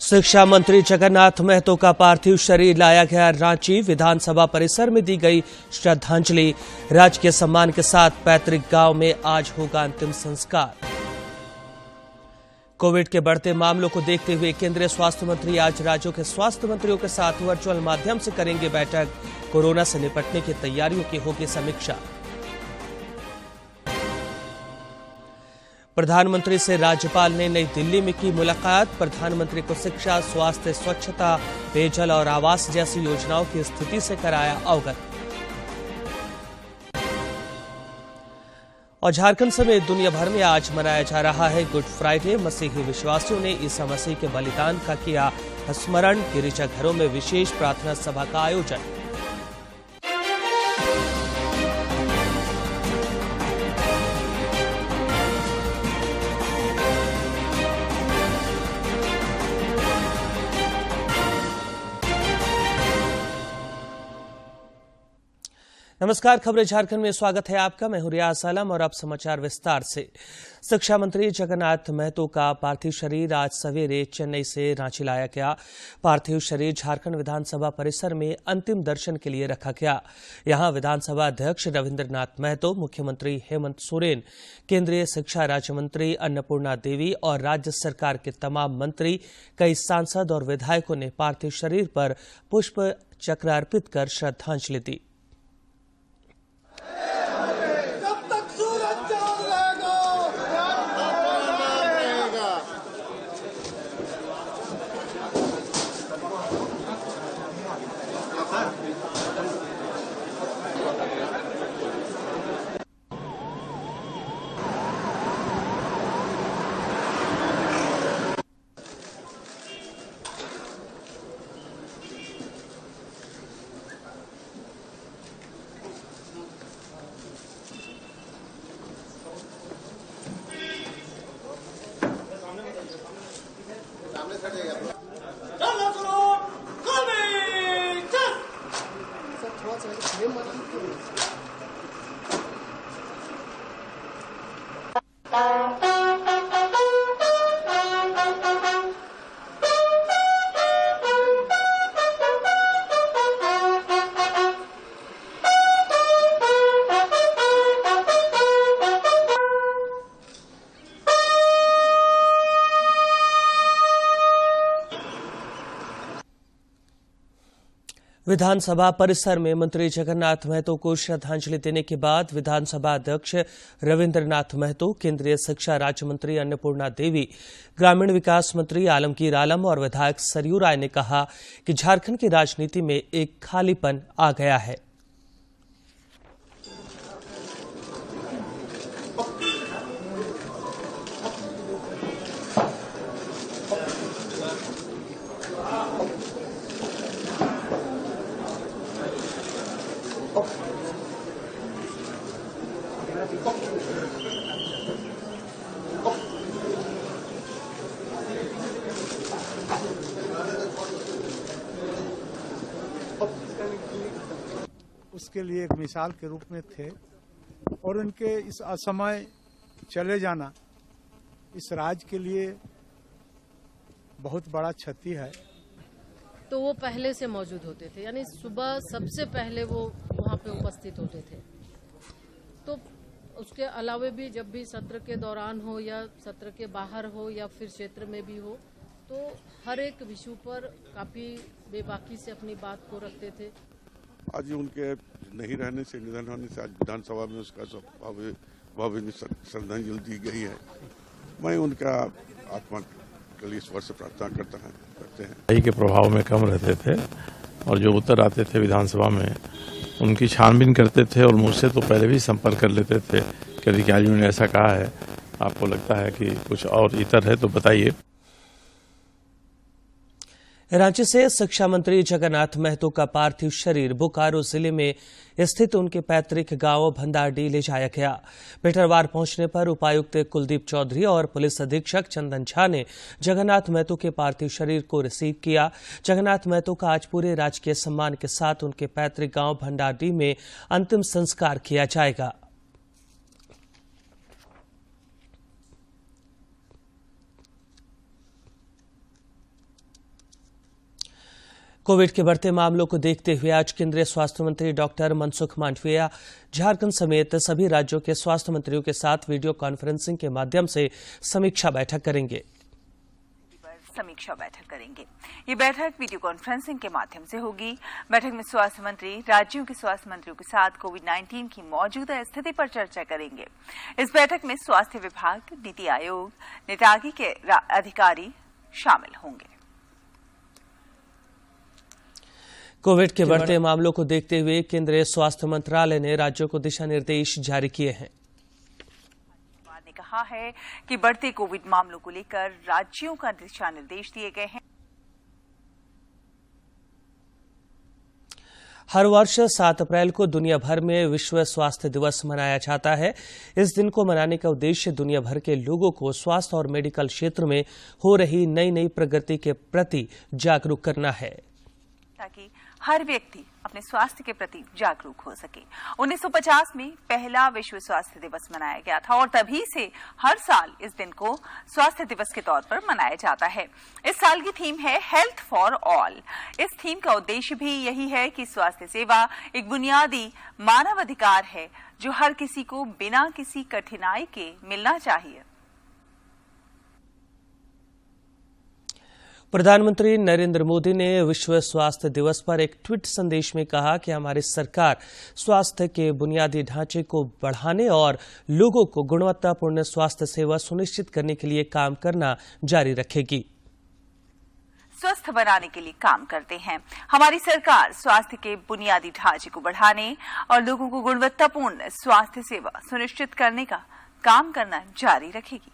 शिक्षा मंत्री जगन्नाथ महतो का पार्थिव शरीर लाया गया रांची। विधानसभा परिसर में दी गई श्रद्धांजलि। राजकीय सम्मान के साथ पैतृक गांव में आज होगा अंतिम संस्कार। कोविड के बढ़ते मामलों को देखते हुए केंद्रीय स्वास्थ्य मंत्री आज राज्यों के स्वास्थ्य मंत्रियों के साथ वर्चुअल माध्यम से करेंगे बैठक। कोरोना से निपटने की तैयारियों की होगी समीक्षा। प्रधानमंत्री से राज्यपाल ने नई दिल्ली में की मुलाकात। प्रधानमंत्री को शिक्षा, स्वास्थ्य, स्वच्छता, पेयजल और आवास जैसी योजनाओं की स्थिति से कराया अवगत। और झारखंड समेत दुनिया भर में आज मनाया जा रहा है गुड फ्राइडे। मसीही विश्वासियों ने ईसा मसीह के बलिदान का किया स्मरण। गिरिजाघरों में विशेष प्रार्थना सभा का आयोजन। नमस्कार, खबरें झारखंड में स्वागत है आपका। मैं हूं रियाज आलम और अब समाचार विस्तार से। शिक्षा मंत्री जगन्नाथ महतो का पार्थिव शरीर आज सवेरे चेन्नई से रांची लाया गया। पार्थिव शरीर झारखंड विधानसभा परिसर में अंतिम दर्शन के लिए रखा गया। यहां विधानसभा अध्यक्ष रविंद्रनाथ महतो, मुख्यमंत्री हेमंत सोरेन, केंद्रीय शिक्षा राज्य मंत्री अन्नपूर्णा देवी और राज्य सरकार के तमाम मंत्री, कई सांसद और विधायकों ने पार्थिव शरीर पर पुष्प चक्र अर्पित कर श्रद्धांजलि दी। विधानसभा परिसर में मंत्री जगन्नाथ महतो को श्रद्धांजलि देने के बाद विधानसभा अध्यक्ष रविंद्रनाथ महतो, केंद्रीय शिक्षा राज्य मंत्री अन्नपूर्णा देवी, ग्रामीण विकास मंत्री आलमगीर आलम और विधायक सरयू राय ने कहा कि झारखंड की राजनीति में एक खालीपन आ गया है। उसके लिए एक मिसाल के रूप में थे और उनके इस असमय चले जाना इस राज्य के लिए बहुत बड़ा क्षति है। तो वो पहले से मौजूद होते थे, यानी सुबह सबसे पहले वो वहाँ पे उपस्थित होते थे। तो उसके अलावा भी जब भी सत्र के दौरान हो या सत्र के बाहर हो या फिर क्षेत्र में भी हो, तो हर एक विषय पर काफी बेबाकी से अपनी बात को रखते थे। आज उनके नहीं रहने से, निधन होने से आज विधानसभा में उसका भावभीनी श्रद्धांजलि दी गई है। मैं उनका आत्मा के लिए ईश्वर से प्रार्थना करते हैं। के प्रभाव में कम रहते थे और जो उत्तर आते थे विधानसभा में उनकी छानबीन करते थे और मुझसे तो पहले भी संपर्क कर लेते थे कि अधिकारियों ने ऐसा कहा है, आपको लगता है कि कुछ और इतर है तो बताइए। रांची से शिक्षा मंत्री जगन्नाथ महतो का पार्थिव शरीर बोकारो जिले में स्थित उनके पैतृक गांव भंडारडीह ले जाया गया। पेटरवार पहुंचने पर उपायुक्त कुलदीप चौधरी और पुलिस अधीक्षक चंदन झा ने जगन्नाथ महतो के पार्थिव शरीर को रिसीव किया। जगन्नाथ महतो का आज पूरे राजकीय सम्मान के साथ उनके पैतृक गांव भंडारडीह में अंतिम संस्कार किया जाएगा। कोविड के बढ़ते मामलों को देखते हुए आज केंद्रीय स्वास्थ्य मंत्री डॉक्टर मनसुख मांडविया झारखंड समेत सभी राज्यों के स्वास्थ्य मंत्रियों के साथ वीडियो कॉन्फ्रेंसिंग के माध्यम से समीक्षा बैठक करेंगे। ये बैठक वीडियो कॉन्फ्रेंसिंग के माध्यम से होगी। बैठक में स्वास्थ्य मंत्री राज्यों के स्वास्थ्य मंत्रियों के साथ कोविड-19 की मौजूदा स्थिति पर चर्चा करेंगे। इस बैठक में स्वास्थ्य विभाग, नीति आयोग, नेतागी के अधिकारी शामिल होंगे। कोविड के बढ़ते मामलों को देखते हुए केंद्रीय स्वास्थ्य मंत्रालय ने राज्यों को दिशा निर्देश जारी किए हैं। ने कहा है कि बढ़ते कोविड मामलों को लेकर राज्यों का दिशा निर्देश दिए गए हैं। हर वर्ष 7 अप्रैल को दुनिया भर में विश्व स्वास्थ्य दिवस मनाया जाता है। इस दिन को मनाने का उद्देश्य दुनिया भर के लोगों को स्वास्थ्य और मेडिकल क्षेत्र में हो रही नई नई प्रगति के प्रति जागरूक करना है, ताकि हर व्यक्ति अपने स्वास्थ्य के प्रति जागरूक हो सके। 1950 में पहला विश्व स्वास्थ्य दिवस मनाया गया था और तभी से हर साल इस दिन को स्वास्थ्य दिवस के तौर पर मनाया जाता है। इस साल की थीम है हेल्थ फॉर ऑल। इस थीम का उद्देश्य भी यही है कि स्वास्थ्य सेवा एक बुनियादी मानव अधिकार है जो हर किसी को बिना किसी कठिनाई के मिलना चाहिए। प्रधानमंत्री नरेंद्र मोदी ने विश्व स्वास्थ्य दिवस पर एक ट्वीट संदेश में कहा कि हमारी सरकार स्वास्थ्य के बुनियादी ढांचे को बढ़ाने और लोगों को गुणवत्तापूर्ण स्वास्थ्य सेवा सुनिश्चित करने के लिए काम करना जारी रखेगी। स्वस्थ बनाने के लिए काम करते हैं। हमारी सरकार स्वास्थ्य के बुनियादी ढांचे को बढ़ाने और लोगों को गुणवत्तापूर्ण स्वास्थ्य सेवा सुनिश्चित करने का काम करना जारी रखेगी।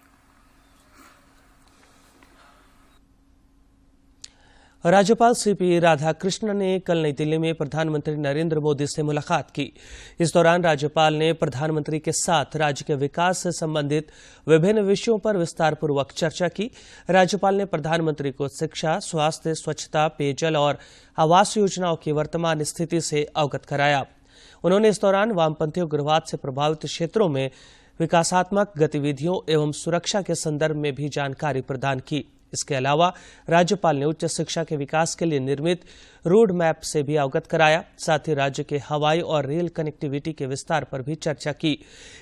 राज्यपाल सीपी राधाकृष्णन ने कल नई दिल्ली में प्रधानमंत्री नरेंद्र मोदी से मुलाकात की। इस दौरान राज्यपाल ने प्रधानमंत्री के साथ राज्य के विकास से संबंधित विभिन्न विषयों पर विस्तारपूर्वक चर्चा की। राज्यपाल ने प्रधानमंत्री को शिक्षा, स्वास्थ्य, स्वच्छता, पेयजल और आवास योजनाओं की वर्तमान स्थिति से अवगत कराया। उन्होंने इस दौरान वामपंथी उग्रवाद से प्रभावित क्षेत्रों में विकासात्मक गतिविधियों एवं सुरक्षा के संदर्भ में भी जानकारी प्रदान की। इसके अलावा राज्यपाल ने उच्च शिक्षा के विकास के लिए निर्मित रोड मैप से भी अवगत कराया। साथ ही राज्य के हवाई और रेल कनेक्टिविटी के विस्तार पर भी चर्चा की।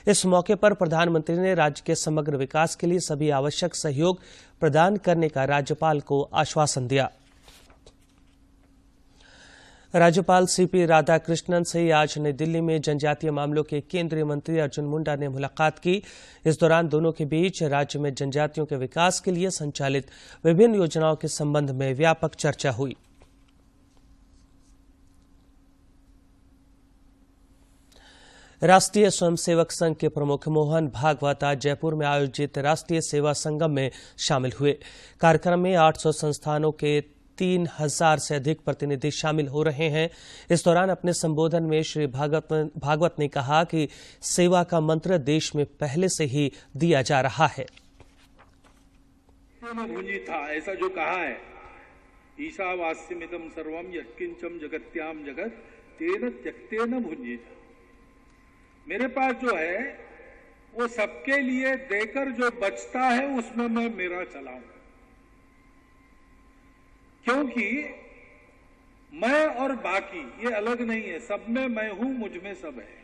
इस मौके पर प्रधानमंत्री ने राज्य के समग्र विकास के लिए सभी आवश्यक सहयोग प्रदान करने का राज्यपाल को आश्वासन दिया। राज्यपाल सीपी राधाकृष्णन से आज नई दिल्ली में जनजातीय मामलों के केंद्रीय मंत्री अर्जुन मुंडा ने मुलाकात की। इस दौरान दोनों के बीच राज्य में जनजातियों के विकास के लिए संचालित विभिन्न योजनाओं के संबंध में व्यापक चर्चा हुई। राष्ट्रीय स्वयंसेवक संघ के प्रमुख मोहन भागवत आज जयपुर में आयोजित राष्ट्रीय सेवा संगम में शामिल हुए। कार्यक्रम में 800 संस्थानों के 3000 से अधिक प्रतिनिधि शामिल हो रहे हैं। इस दौरान अपने संबोधन में श्री भागवत ने कहा कि सेवा का मंत्र देश में पहले से ही दिया जा रहा है। था ऐसा जो कहा है, ईशावास्यमिदं सर्वं यत्किंचम जगत्याम जगत तेन त्यक्तेन भुंजीता। मेरे पास जो है वो सबके लिए देकर जो बचता है उसमें मैं मेरा चलाऊं, क्योंकि मैं और बाकी ये अलग नहीं है, सब में मैं हूं, मुझ में सब है।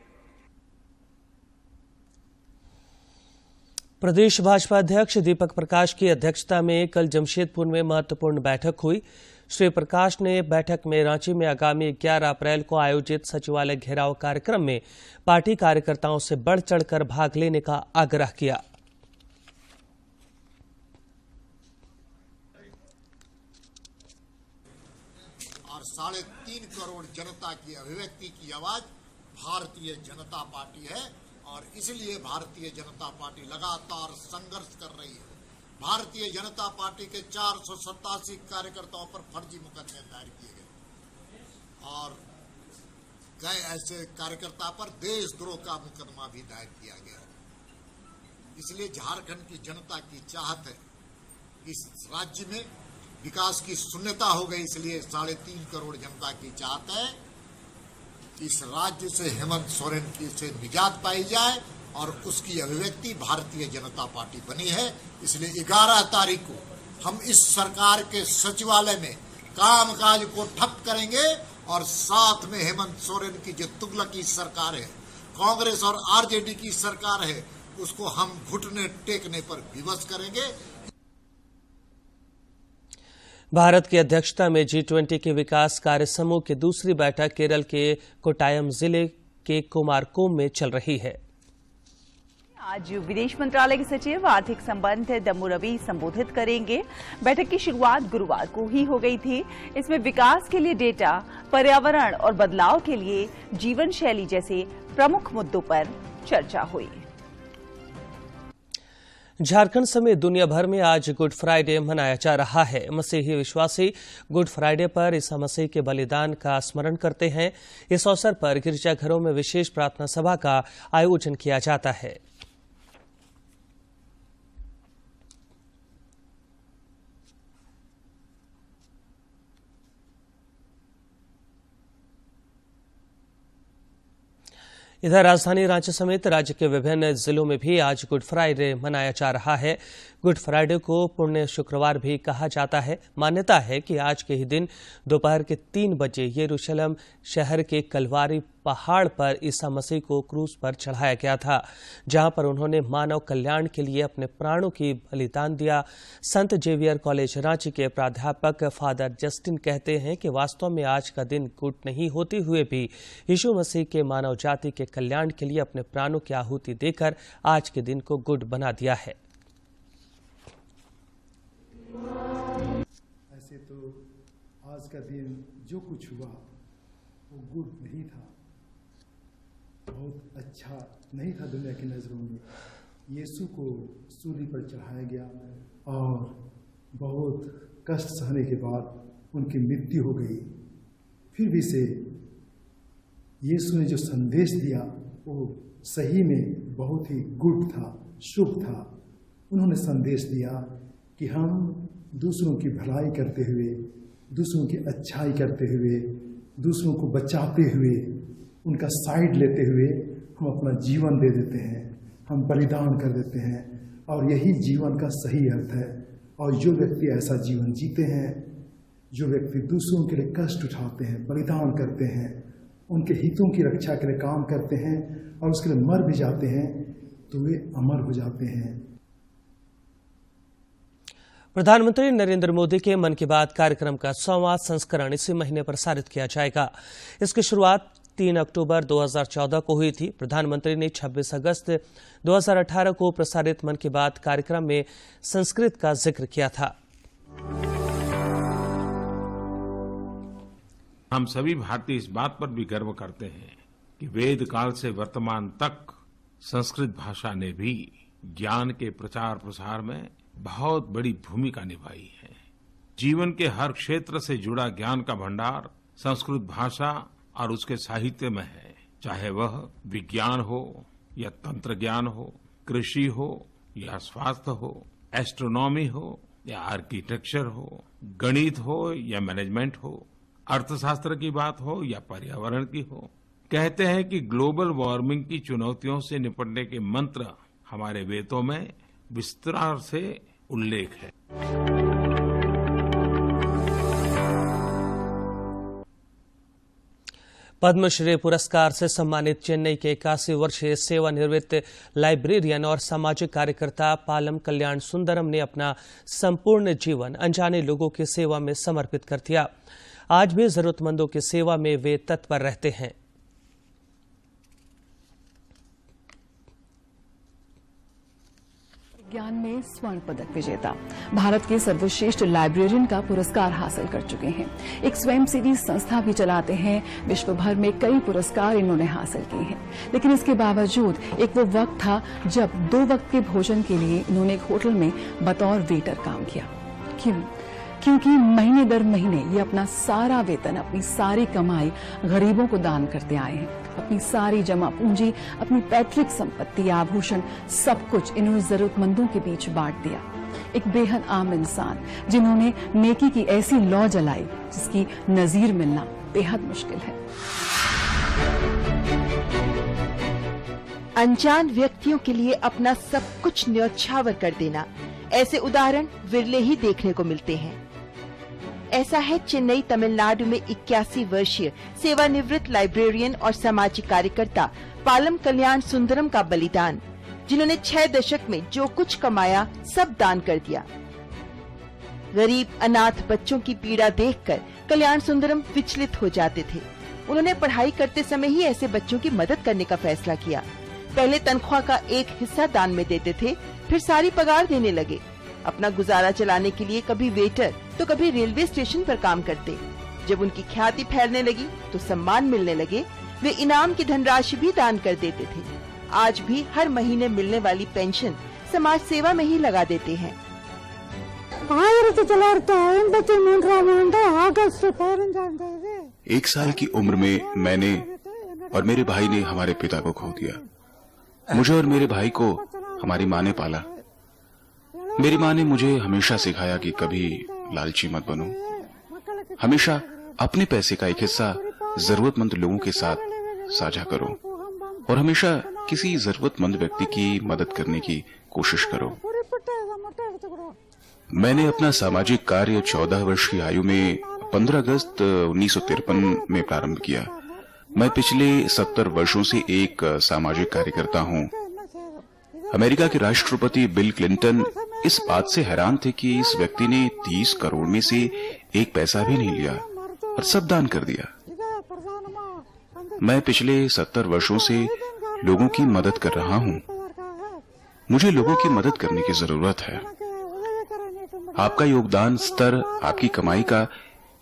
प्रदेश भाजपा अध्यक्ष दीपक प्रकाश की अध्यक्षता में कल जमशेदपुर में महत्वपूर्ण बैठक हुई। श्री प्रकाश ने बैठक में रांची में आगामी 11 अप्रैल को आयोजित सचिवालय घेराव कार्यक्रम में पार्टी कार्यकर्ताओं से बढ़ चढ़कर भाग लेने का आग्रह किया। और 3.5 करोड़ जनता की अभिव्यक्ति की आवाज भारतीय जनता पार्टी है और इसलिए भारतीय जनता पार्टी लगातार संघर्ष कर रही है। भारतीय जनता पार्टी के 487 कार्यकर्ताओं पर फर्जी मुकदमे दायर किए गए और कई ऐसे कार्यकर्ता पर देशद्रोह का मुकदमा भी दायर किया गया। इसलिए झारखंड की जनता की चाहत है, इस राज्य में विकास की शून्यता हो गई, इसलिए 3.5 करोड़ जनता की चाहत है इस राज्य से हेमंत सोरेन की से निजात पाई जाए और उसकी अभिव्यक्ति भारतीय जनता पार्टी बनी है। इसलिए 11 तारीख को हम इस सरकार के सचिवालय में कामकाज को ठप करेंगे और साथ में हेमंत सोरेन की जो तुगलकी सरकार है, कांग्रेस और आरजेडी की सरकार है, उसको हम घुटने टेकने पर विवश करेंगे। भारत की अध्यक्षता में G20 के विकास कार्य समूह की दूसरी बैठक केरल के कोट्टायम जिले के कुमारकोम में चल रही है। आज विदेश मंत्रालय के सचिव आर्थिक संबंध दम्मू रवि संबोधित करेंगे। बैठक की शुरुआत गुरुवार को ही हो गई थी। इसमें विकास के लिए डेटा, पर्यावरण और बदलाव के लिए जीवन शैली जैसे प्रमुख मुद्दों पर चर्चा हुई। झारखंड समेत दुनिया भर में आज गुड फ्राइडे मनाया जा रहा है। मसीही विश्वासी गुड फ्राइडे पर ईसा मसीह के बलिदान का स्मरण करते हैं। इस अवसर पर गिरजाघरों में विशेष प्रार्थना सभा का आयोजन किया जाता है। इधर राजधानी रांची समेत राज्य के विभिन्न जिलों में भी आज गुड फ्राइडे मनाया जा रहा है। गुड फ्राइडे को पुण्य शुक्रवार भी कहा जाता है। मान्यता है कि आज के ही दिन दोपहर के 3 बजे यरूशलेम शहर के कलवारी पहाड़ पर ईसा मसीह को क्रूस पर चढ़ाया गया था, जहां पर उन्होंने मानव कल्याण के लिए अपने प्राणों की बलिदान दिया। संत जेवियर कॉलेज रांची के प्राध्यापक फादर जस्टिन कहते हैं कि वास्तव में आज का दिन गुड नहीं होते हुए भी यीशु मसीह के मानव जाति के कल्याण के लिए अपने प्राणों की आहुति देकर आज के दिन को गुड बना दिया है। ऐसे तो आज का दिन जो कुछ हुआ वो गुड नहीं था, बहुत अच्छा नहीं था दुनिया की नजरों में। यीशु को सूली पर चढ़ाया गया और बहुत कष्ट सहने के बाद उनकी मृत्यु हो गई। फिर भी से यीशु ने जो संदेश दिया वो सही में बहुत ही गुड था, शुभ था। उन्होंने संदेश दिया कि हम दूसरों की भलाई करते हुए, दूसरों की अच्छाई करते हुए, दूसरों को बचाते हुए, उनका साइड लेते हुए हम अपना जीवन दे देते हैं, हम बलिदान कर देते हैं। और यही जीवन का सही अर्थ है। और जो व्यक्ति ऐसा जीवन जीते हैं, जो व्यक्ति दूसरों के लिए कष्ट उठाते हैं, बलिदान करते हैं, उनके हितों की रक्षा के लिए काम करते हैं और उसके लिए मर भी जाते हैं, तो वे अमर हो जाते हैं। प्रधानमंत्री नरेंद्र मोदी के मन की बात कार्यक्रम का 100वां संस्करण इसी महीने प्रसारित किया जाएगा। इसकी शुरुआत 3 अक्टूबर 2014 को हुई थी। प्रधानमंत्री ने 26 अगस्त 2018 को प्रसारित मन की बात कार्यक्रम में संस्कृत का जिक्र किया था। हम सभी भारतीय इस बात पर भी गर्व करते हैं कि वेद काल से वर्तमान तक संस्कृत भाषा ने भी ज्ञान के प्रचार प्रसार में बहुत बड़ी भूमिका निभाई है। जीवन के हर क्षेत्र से जुड़ा ज्ञान का भंडार संस्कृत भाषा और उसके साहित्य में है। चाहे वह विज्ञान हो या तंत्र ज्ञान हो, कृषि हो या स्वास्थ्य हो, एस्ट्रोनॉमी हो या आर्किटेक्चर हो, गणित हो या मैनेजमेंट हो, अर्थशास्त्र की बात हो या पर्यावरण की हो। कहते हैं कि ग्लोबल वार्मिंग की चुनौतियों से निपटने के मंत्र हमारे वेदों में विस्तार से उल्लेख है। पद्मश्री पुरस्कार से सम्मानित चेन्नई के 81 वर्षीय सेवानिवृत्त लाइब्रेरियन और सामाजिक कार्यकर्ता पालम कल्याण सुंदरम ने अपना संपूर्ण जीवन अनजाने लोगों की सेवा में समर्पित कर दिया। आज भी जरूरतमंदों की सेवा में वे तत्पर रहते हैं। विज्ञान में स्वर्ण पदक विजेता, भारत के सर्वश्रेष्ठ लाइब्रेरियन का पुरस्कार हासिल कर चुके हैं। एक स्वयंसेवी संस्था भी चलाते हैं। विश्व भर में कई पुरस्कार इन्होंने हासिल किए हैं। लेकिन इसके बावजूद एक वो वक्त था जब 2 वक्त के भोजन के लिए इन्होंने एक होटल में बतौर वेटर काम किया। क्योंकि महीने दर महीने ये अपना सारा वेतन, अपनी सारी कमाई गरीबों को दान करते आए हैं। अपनी सारी जमा पूंजी, अपनी पैतृक संपत्ति, आभूषण, सब कुछ इन्होंने जरूरतमंदों के बीच बांट दिया। एक बेहद आम इंसान जिन्होंने नेकी की ऐसी लौ जलाई जिसकी नजीर मिलना बेहद मुश्किल है। अनजान व्यक्तियों के लिए अपना सब कुछ न्यौछावर कर देना, ऐसे उदाहरण विरले ही देखने को मिलते हैं। ऐसा है चेन्नई तमिलनाडु में 81 वर्षीय सेवानिवृत्त लाइब्रेरियन और सामाजिक कार्यकर्ता पालम कल्याण सुंदरम का बलिदान, जिन्होंने 6 दशक में जो कुछ कमाया सब दान कर दिया। गरीब अनाथ बच्चों की पीड़ा देखकर कल्याण सुंदरम विचलित हो जाते थे। उन्होंने पढ़ाई करते समय ही ऐसे बच्चों की मदद करने का फैसला किया। पहले तनख्वाह का एक हिस्सा दान में देते थे, फिर सारी पगार देने लगे। अपना गुजारा चलाने के लिए कभी वेटर तो कभी रेलवे स्टेशन पर काम करते। जब उनकी ख्याति फैलने लगी तो सम्मान मिलने लगे। वे इनाम की धनराशि भी दान कर देते थे। आज भी हर महीने मिलने वाली पेंशन समाज सेवा में ही लगा देते हैं। 1 साल की उम्र में मैंने और मेरे भाई ने हमारे पिता को खो दिया। मुझे और मेरे भाई को हमारी माँ ने पाला। मेरी माँ ने मुझे हमेशा सिखाया कि कभी लालची मत बनो, हमेशा अपने पैसे का एक हिस्सा जरूरतमंद लोगों के साथ साझा करो और हमेशा किसी जरूरतमंद व्यक्ति की मदद करने की कोशिश करो। मैंने अपना सामाजिक कार्य 14 वर्ष की आयु में 15 अगस्त 1953 में प्रारंभ किया। मैं पिछले 70 वर्षों से एक सामाजिक कार्यकर्ता हूँ। अमेरिका के राष्ट्रपति बिल क्लिंटन इस बात से हैरान थे कि इस व्यक्ति ने 30 करोड़ में से एक पैसा भी नहीं लिया और सब दान कर दिया। मैं पिछले 70 वर्षों से लोगों की मदद कर रहा हूँ। मुझे लोगों की मदद करने की जरूरत है। आपका योगदान स्तर आपकी कमाई का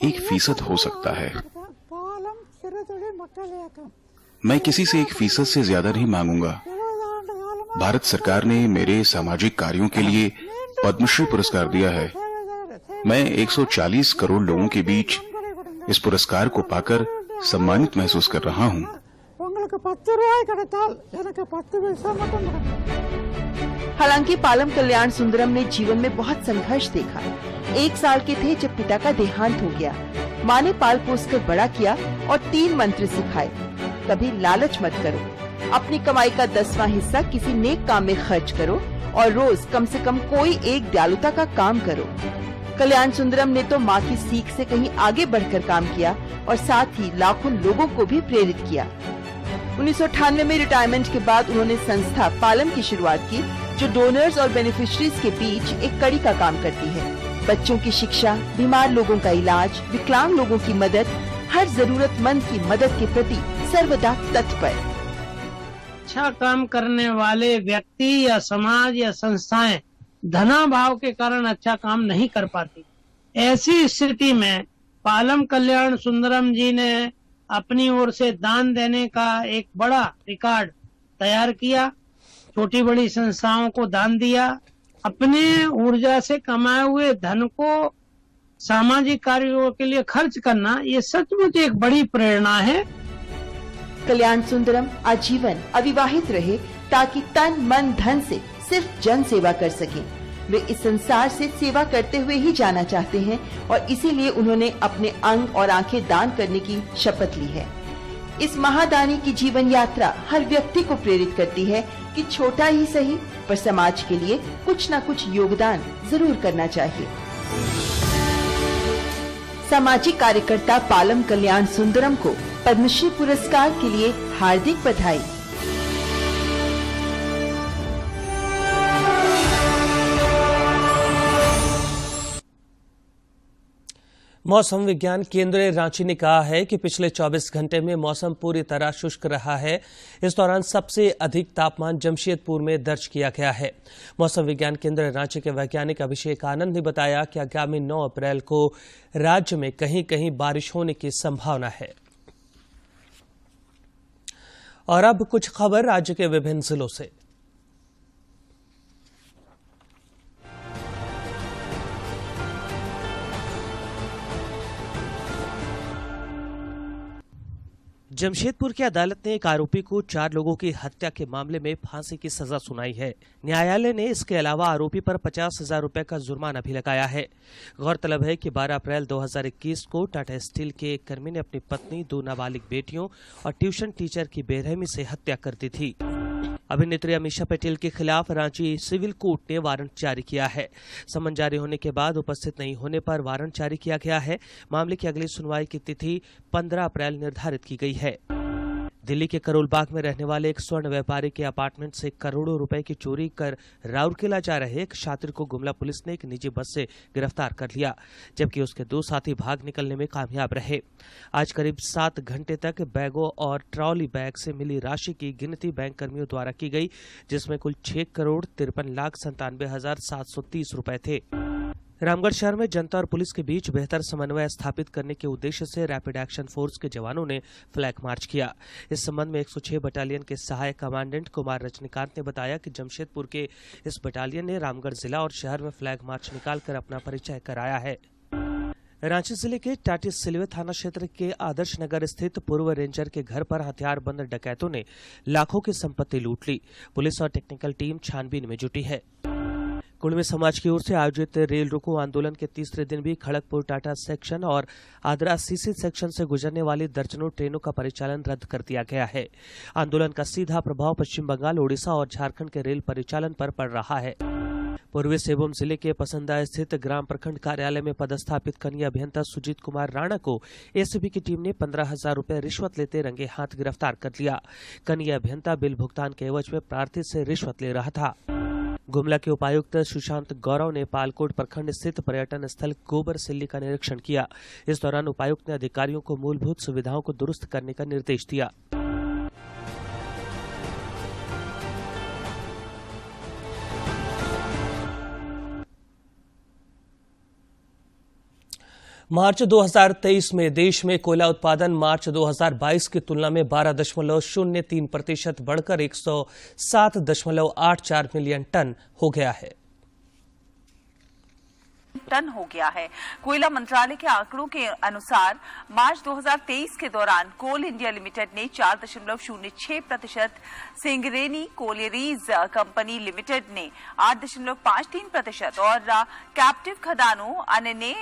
1% हो सकता है। मैं किसी से 1% से ज्यादा नहीं मांगूंगा। भारत सरकार ने मेरे सामाजिक कार्यों के लिए पद्मश्री पुरस्कार दिया है। मैं 140 करोड़ लोगों के बीच इस पुरस्कार को पाकर सम्मानित महसूस कर रहा हूँ। हालांकि पालम कल्याण सुंदरम ने जीवन में बहुत संघर्ष देखा। 1 साल के थे जब पिता का देहांत हो गया। माँ ने पाल पोस कर बड़ा किया और 3 मंत्र सिखाए। कभी लालच मत करो, अपनी कमाई का 10वां हिस्सा किसी नेक काम में खर्च करो और रोज कम से कम कोई एक दयालुता का काम करो। कल्याण सुंदरम ने तो माँ की सीख से कहीं आगे बढ़कर काम किया और साथ ही लाखों लोगों को भी प्रेरित किया। 1998 में रिटायरमेंट के बाद उन्होंने संस्था पालम की शुरुआत की, जो डोनर्स और बेनिफिशरीज के बीच एक कड़ी का काम करती है। बच्चों की शिक्षा, बीमार लोगों का इलाज, विकलांग लोगों की मदद, हर जरूरतमंद की मदद के प्रति सर्वदा तत्पर। अच्छा काम करने वाले व्यक्ति या समाज या संस्थाएं धनाभाव के कारण अच्छा काम नहीं कर पाती। ऐसी स्थिति में पालम कल्याण सुंदरम जी ने अपनी ओर से दान देने का एक बड़ा रिकॉर्ड तैयार किया। छोटी बड़ी संस्थाओं को दान दिया। अपने ऊर्जा से कमाए हुए धन को सामाजिक कार्यों के लिए खर्च करना, ये सचमुच एक बड़ी प्रेरणा है। कल्याण सुंदरम आजीवन अविवाहित रहे ताकि तन मन धन से सिर्फ जन सेवा कर सके। वे इस संसार से सेवा करते हुए ही जाना चाहते हैं और इसीलिए उन्होंने अपने अंग और आंखें दान करने की शपथ ली है। इस महादानी की जीवन यात्रा हर व्यक्ति को प्रेरित करती है कि छोटा ही सही पर समाज के लिए कुछ न कुछ योगदान जरूर करना चाहिए। सामाजिक कार्यकर्ता पालम कल्याण सुंदरम को पद्मश्री पुरस्कार के लिए हार्दिक बधाई। मौसम विज्ञान केंद्र रांची ने कहा है कि पिछले 24 घंटे में मौसम पूरी तरह शुष्क रहा है। इस दौरान सबसे अधिक तापमान जमशेदपुर में दर्ज किया गया है। मौसम विज्ञान केंद्र रांची के वैज्ञानिक अभिषेक आनंद ने बताया कि आगामी 9 अप्रैल को राज्य में कहीं कहीं बारिश होने की संभावना है। और अब कुछ खबर राज्य के विभिन्न जिलों से। जमशेदपुर की अदालत ने एक आरोपी को 4 लोगों की हत्या के मामले में फांसी की सजा सुनाई है। न्यायालय ने इसके अलावा आरोपी पर 50,000 रुपए का जुर्माना भी लगाया है। गौरतलब है कि 12 अप्रैल 2021 को टाटा स्टील के एक कर्मी ने अपनी पत्नी, 2 नाबालिग बेटियों और ट्यूशन टीचर की बेरहमी से हत्या कर दी थी। अभिनेत्री अमीषा पटेल के खिलाफ रांची सिविल कोर्ट ने वारंट जारी किया है। समन जारी होने के बाद उपस्थित नहीं होने पर वारंट जारी किया गया है। मामले की अगली सुनवाई की तिथि 15 अप्रैल निर्धारित की गई है। दिल्ली के करोल बाग में रहने वाले एक स्वर्ण व्यापारी के अपार्टमेंट से करोड़ों रुपए की चोरी कर राउरकेला जा रहे एक छात्र को गुमला पुलिस ने एक निजी बस से गिरफ्तार कर लिया, जबकि उसके 2 साथी भाग निकलने में कामयाब रहे। आज करीब 7 घंटे तक बैगों और ट्रॉली बैग से मिली राशि की गिनती बैंक कर्मियों द्वारा की गई, जिसमें कुल 6,53,97,730 रुपए थे। रामगढ़ शहर में जनता और पुलिस के बीच बेहतर समन्वय स्थापित करने के उद्देश्य से रैपिड एक्शन फोर्स के जवानों ने फ्लैग मार्च किया। इस संबंध में 106 बटालियन के सहायक कमांडेंट कुमार रजनीकांत ने बताया कि जमशेदपुर के इस बटालियन ने रामगढ़ जिला और शहर में फ्लैग मार्च निकालकर अपना परिचय कराया है। रांची जिले के टाटी सिलवे थाना क्षेत्र के आदर्श नगर स्थित पूर्व रेंजर के घर पर हथियारबंद डकैतों ने लाखों की संपत्ति लूट ली। पुलिस और टेक्निकल टीम छानबीन में जुटी है। कुड़मी समाज की ओर से आयोजित रेल रोको आंदोलन के तीसरे दिन भी खड़गपुर टाटा सेक्शन और आदरा सीसी सेक्शन से गुजरने वाली दर्जनों ट्रेनों का परिचालन रद्द कर दिया गया है। आंदोलन का सीधा प्रभाव पश्चिम बंगाल, ओडिशा और झारखंड के रेल परिचालन पर पड़ रहा है। पूर्वी सिंहभूम जिले के पसंदा स्थित ग्राम प्रखंड कार्यालय में पदस्थापित कनीय अभियंता सुजीत कुमार राणा को एसीबी की टीम ने 15,000 रुपए रिश्वत लेते रंगे हाथ गिरफ्तार कर लिया। कनीय अभियंता बिल भुगतान के एवज में प्रार्थी से रिश्वत ले रहा था। गुमला के उपायुक्त सुशांत गौरव ने पालकोट प्रखंड स्थित पर्यटन स्थल गोबर सिल्ली का निरीक्षण किया। इस दौरान उपायुक्त ने अधिकारियों को मूलभूत सुविधाओं को दुरुस्त करने का निर्देश दिया। मार्च 2023 में देश में कोयला उत्पादन मार्च 2022 की तुलना में 12.03% बढ़कर 107.84 मिलियन टन हो गया है। टन हो गया है। कोयला मंत्रालय के आंकड़ों के अनुसार मार्च 2023 के दौरान कोल इंडिया लिमिटेड ने 4.06%, सिंगरेनी कोलियरीज कंपनी लिमिटेड ने 8.53% और कैप्टिव खदानों अन्य ने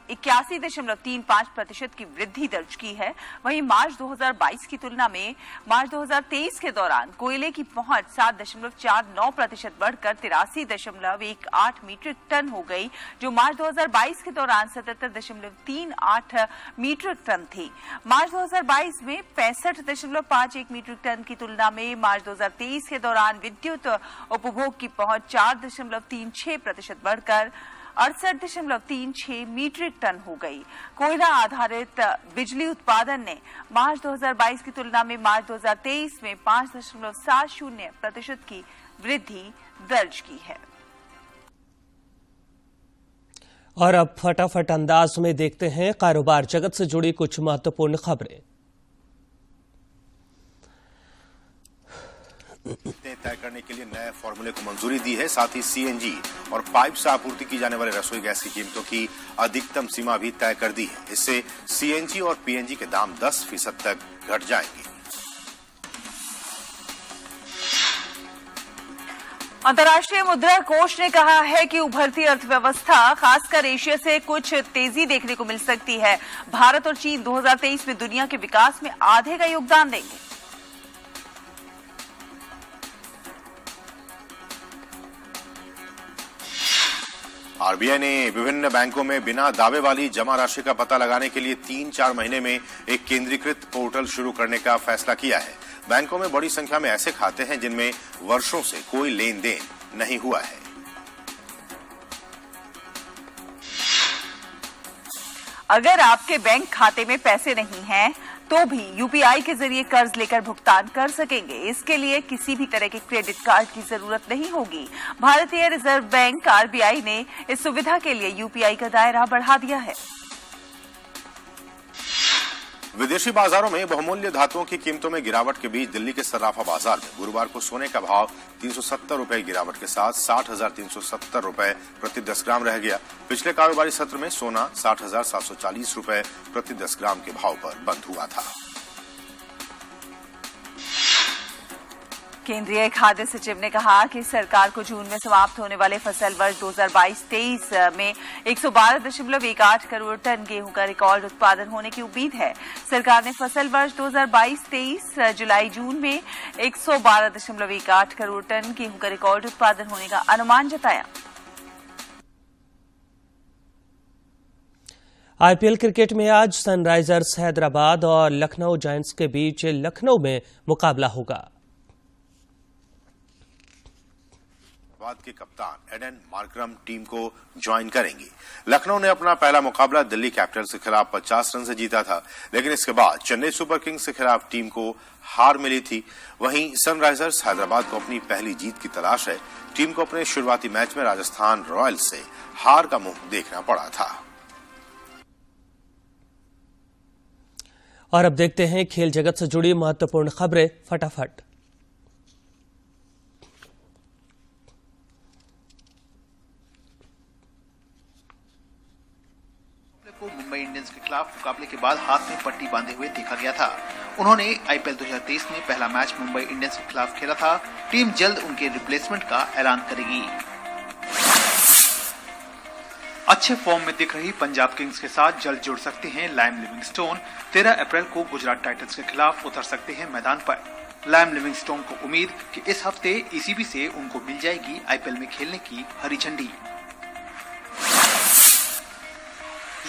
81.35% की वृद्धि दर्ज की है। वहीं मार्च 2022 की तुलना में मार्च 2023 के दौरान कोयले की पहुंच 7.49% बढ़कर 83.18 मीट्रिक टन हो गई, जो मार्च 2022 के दौरान 77.38 मीट्रिक टन थी। मार्च 2022 में 65.51 मीट्रिक टन की तुलना में मार्च 2023 के दौरान विद्युत उपभोग की पहुंच 4.36% बढ़कर 68.36 मीट्रिक टन हो गई। कोयला आधारित बिजली उत्पादन ने मार्च 2022 की तुलना में मार्च 2023 में 5.70% की वृद्धि दर्ज की है। और अब फटाफट अंदाज में देखते हैं कारोबार जगत से जुड़ी कुछ महत्वपूर्ण खबरें। तय करने के लिए नए फॉर्मूले को मंजूरी दी है। साथ ही सीएनजी और पाइप से आपूर्ति की जाने वाले रसोई गैस की कीमतों की अधिकतम सीमा भी तय कर दी है। इससे सीएनजी और पीएनजी के दाम 10% तक घट जाएंगे। अंतर्राष्ट्रीय मुद्रा कोष ने कहा है कि उभरती अर्थव्यवस्था खासकर एशिया से कुछ तेजी देखने को मिल सकती है। भारत और चीन 2023 में दुनिया के विकास में आधे का योगदान देंगे। आरबीआई ने विभिन्न बैंकों में बिना दावे वाली जमा राशि का पता लगाने के लिए 3-4 महीने में एक केंद्रीकृत पोर्टल शुरू करने का फैसला किया है। बैंकों में बड़ी संख्या में ऐसे खाते हैं जिनमें वर्षों से कोई लेन देन नहीं हुआ है। अगर आपके बैंक खाते में पैसे नहीं हैं, तो भी यूपीआई के जरिए कर्ज लेकर भुगतान कर सकेंगे। इसके लिए किसी भी तरह के क्रेडिट कार्ड की जरूरत नहीं होगी। भारतीय रिजर्व बैंक आरबीआई ने इस सुविधा के लिए यूपीआई का दायरा बढ़ा दिया है। विदेशी बाजारों में बहुमूल्य धातुओं की कीमतों में गिरावट के बीच दिल्ली के सर्राफा बाजार में गुरुवार को सोने का भाव 370 रुपए गिरावट के साथ 60,370 रुपए प्रति 10 ग्राम रह गया। पिछले कारोबारी सत्र में सोना 60,740 रुपए प्रति 10 ग्राम के भाव पर बंद हुआ था। केंद्रीय खाद्य सचिव ने कहा कि सरकार को जून में समाप्त होने वाले फसल वर्ष 2022-23 में 112.18 करोड़ टन गेहूं का रिकॉर्ड उत्पादन होने की उम्मीद है। सरकार ने फसल वर्ष 2022-23 जुलाई-जून में 112.18 करोड़ टन गेहूं का रिकॉर्ड उत्पादन होने का अनुमान जताया। आईपीएल क्रिकेट में आज सनराइजर्स हैदराबाद और लखनऊ जायंट्स के बीच लखनऊ में मुकाबला होगा। हैदराबाद के कप्तान एडन मार्करम टीम को ज्वाइन करेंगे। लखनऊ ने अपना पहला मुकाबला दिल्ली कैपिटल्स के खिलाफ 50 रन से जीता था, लेकिन इसके बाद चेन्नई सुपर किंग्स के खिलाफ टीम को हार मिली थी। वहीं सनराइजर्स हैदराबाद को अपनी पहली जीत की तलाश है। टीम को अपने शुरुआती मैच में राजस्थान रॉयल्स से हार का मुंह देखना पड़ा था। और अब देखते हैं खेल जगत से जुड़ी महत्वपूर्ण खबरें फटाफट। को मुंबई इंडियंस के खिलाफ मुकाबले के बाद हाथ में पट्टी बांधे हुए देखा गया था। उन्होंने आईपीएल 2023 में पहला मैच मुंबई इंडियंस के खिलाफ खेला था। टीम जल्द उनके रिप्लेसमेंट का ऐलान करेगी। अच्छे फॉर्म में दिख रही पंजाब किंग्स के साथ जल्द जुड़ सकते हैं लाइम लिविंगस्टोन। 13 अप्रैल को गुजरात टाइटंस के खिलाफ उतर सकते हैं मैदान पर। लाइम लिविंगस्टोन को उम्मीद कि इस हफ्ते ईसीबी से उनको मिल जाएगी आईपीएल में खेलने की हरी झंडी।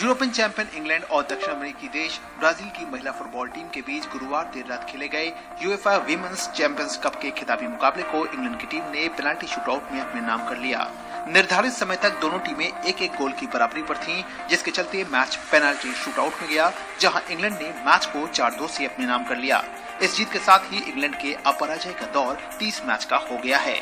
यूरोपियन चैंपियन इंग्लैंड और दक्षिण अमेरिकी देश ब्राजील की महिला फुटबॉल टीम के बीच गुरुवार देर रात खेले गए यूएफए वीमेंस चैंपियंस कप के खिताबी मुकाबले को इंग्लैंड की टीम ने पेनाल्टी शूटआउट में अपने नाम कर लिया। निर्धारित समय तक दोनों टीमें एक एक गोल की बराबरी पर थीं, जिसके चलते मैच पेनाल्टी शूटआउट में गया, जहां इंग्लैंड ने मैच को 4-2 से अपने नाम कर लिया। इस जीत के साथ ही इंग्लैंड के अपराजय का दौर 30 मैच का हो गया है।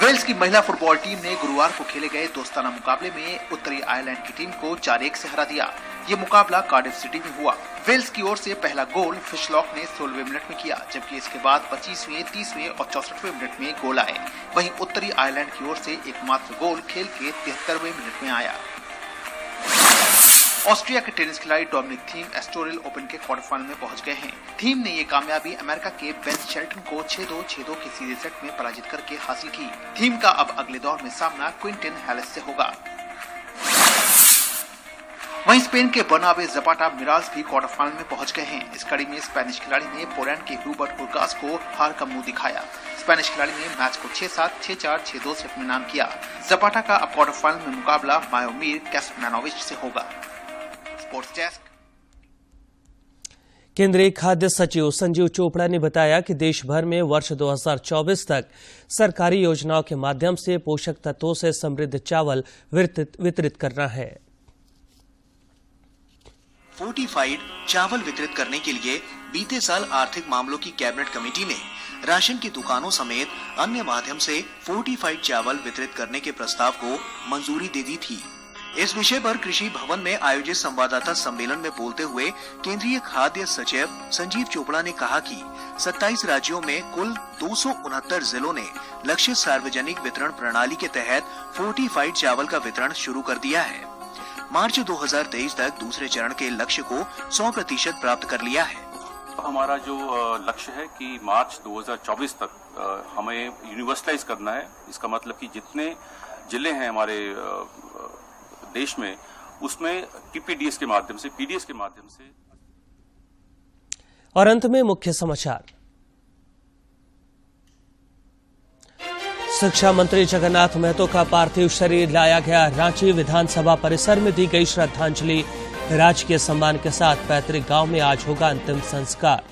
वेल्स की महिला फुटबॉल टीम ने गुरुवार को खेले गए दोस्ताना मुकाबले में उत्तरी आयरलैंड की टीम को 4-1 से हरा दिया। ये मुकाबला कार्डिफ सिटी में हुआ। वेल्स की ओर से पहला गोल फिशलॉक ने 16वें मिनट में किया, जबकि इसके बाद 25वें, 30वें और 64वें मिनट में गोल आए। वहीं उत्तरी आयरलैंड की ओर से एकमात्र गोल खेल के 73वें मिनट में आया। ऑस्ट्रिया के टेनिस खिलाड़ी डोमिनिक थीम एस्टोरिल ओपन के क्वार्टर फाइनल में पहुंच गए हैं। थीम ने ये कामयाबी अमेरिका के बेन शेल्टन को 6-2, 6-2 के सीधे सेट में पराजित करके हासिल की। थीम का अब अगले दौर में सामना क्विंटन हैलिस से होगा। वहीं स्पेन के बर्नाबे ज़पाटा मिराज भी क्वार्टर फाइनल में पहुंच गए हैं। इस कड़ी में स्पेनिश खिलाड़ी ने पोलैंड के ह्यूबर्ट हुरकास को हार का मुंह दिखाया। स्पेनिश खिलाड़ी ने मैच को 6-7, 6-4, 6-2 से अपने नाम किया। ज़पाटा का अब क्वार्टर फाइनल में मुकाबला मायोमीर कैस्पमैनोविच से होगा। Sports desk. केंद्रीय खाद्य सचिव संजीव चोपड़ा ने बताया कि देश भर में वर्ष 2024 तक सरकारी योजनाओं के माध्यम से पोषक तत्वों से समृद्ध चावल वितरित करना है। फोर्टिफाइड चावल वितरित करने के लिए बीते साल आर्थिक मामलों की कैबिनेट कमेटी ने राशन की दुकानों समेत अन्य माध्यम से फोर्टिफाइड चावल वितरित करने के प्रस्ताव को मंजूरी दे दी थी। इस विषय पर कृषि भवन में आयोजित संवाददाता सम्मेलन में बोलते हुए केंद्रीय खाद्य सचिव संजीव चोपड़ा ने कहा कि 27 राज्यों में कुल 269 जिलों ने लक्षित सार्वजनिक वितरण प्रणाली के तहत फोर्टिफाइड चावल का वितरण शुरू कर दिया है। मार्च 2023 तक दूसरे चरण के लक्ष्य को 100% प्राप्त कर लिया है। हमारा जो लक्ष्य है कि मार्च 2024 तक हमें यूनिवर्सलाइज करना है। इसका मतलब कि जितने जिले हैं हमारे देश में, उसमें पीपीडीएस के माध्यम से, पीडीएस के माध्यम से। और अंत में मुख्य समाचार। शिक्षा मंत्री जगन्नाथ महतो का पार्थिव शरीर लाया गया रांची। विधानसभा परिसर में दी गई श्रद्धांजलि। राजकीय सम्मान के साथ पैतृक गांव में आज होगा अंतिम संस्कार।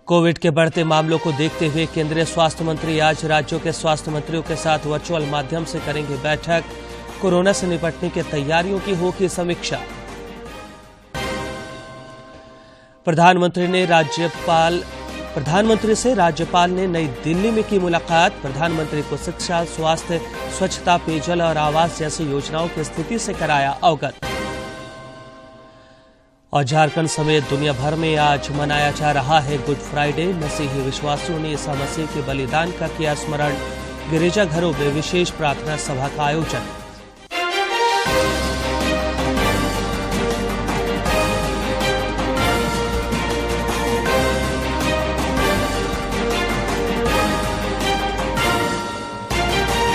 कोविड के बढ़ते मामलों को देखते हुए केंद्रीय स्वास्थ्य मंत्री आज राज्यों के स्वास्थ्य मंत्रियों के साथ वर्चुअल माध्यम से करेंगे बैठक। कोरोना से निपटने की तैयारियों की होगी समीक्षा। प्रधानमंत्री से राज्यपाल ने नई दिल्ली में की मुलाकात। प्रधानमंत्री को शिक्षा, स्वास्थ्य, स्वच्छता, पेयजल और आवास जैसी योजनाओं की स्थिति से कराया अवगत। और झारखंड समेत दुनिया भर में आज मनाया जा रहा है गुड फ्राइडे। मसीही विश्वासियों ने ईसा मसीह के बलिदान का किया स्मरण। गिरिजाघरों में विशेष प्रार्थना सभा का आयोजन।